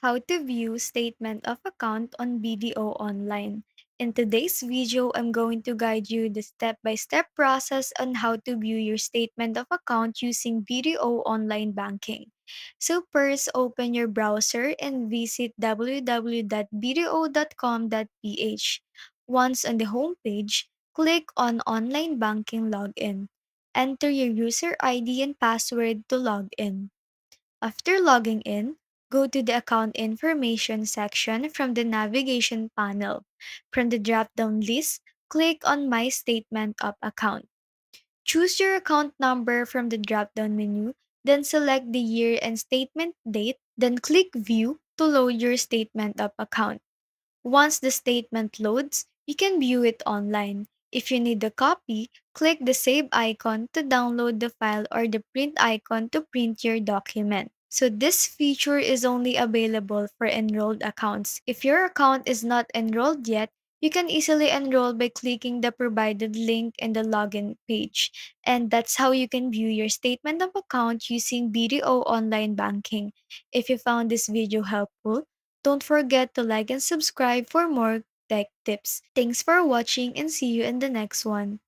How to view statement of account on BDO Online. In today's video, I'm going to guide you the step-by-step process on how to view your statement of account using BDO Online Banking. So first, open your browser and visit www.bdo.com.ph. Once on the home page, click on Online Banking Login. Enter your user ID and password to log in. After logging in, go to the Account Information section from the navigation panel. From the drop-down list, click on My Statement of Account. Choose your account number from the drop-down menu, then select the year and statement date, then click View to load your statement of account. Once the statement loads, you can view it online. If you need a copy, click the Save icon to download the file or the Print icon to print your document. So this feature is only available for enrolled accounts. If your account is not enrolled yet, you can easily enroll by clicking the provided link in the login page. And that's how you can view your statement of account using BDO Online Banking. If you found this video helpful, don't forget to like and subscribe for more tech tips. Thanks for watching and see you in the next one.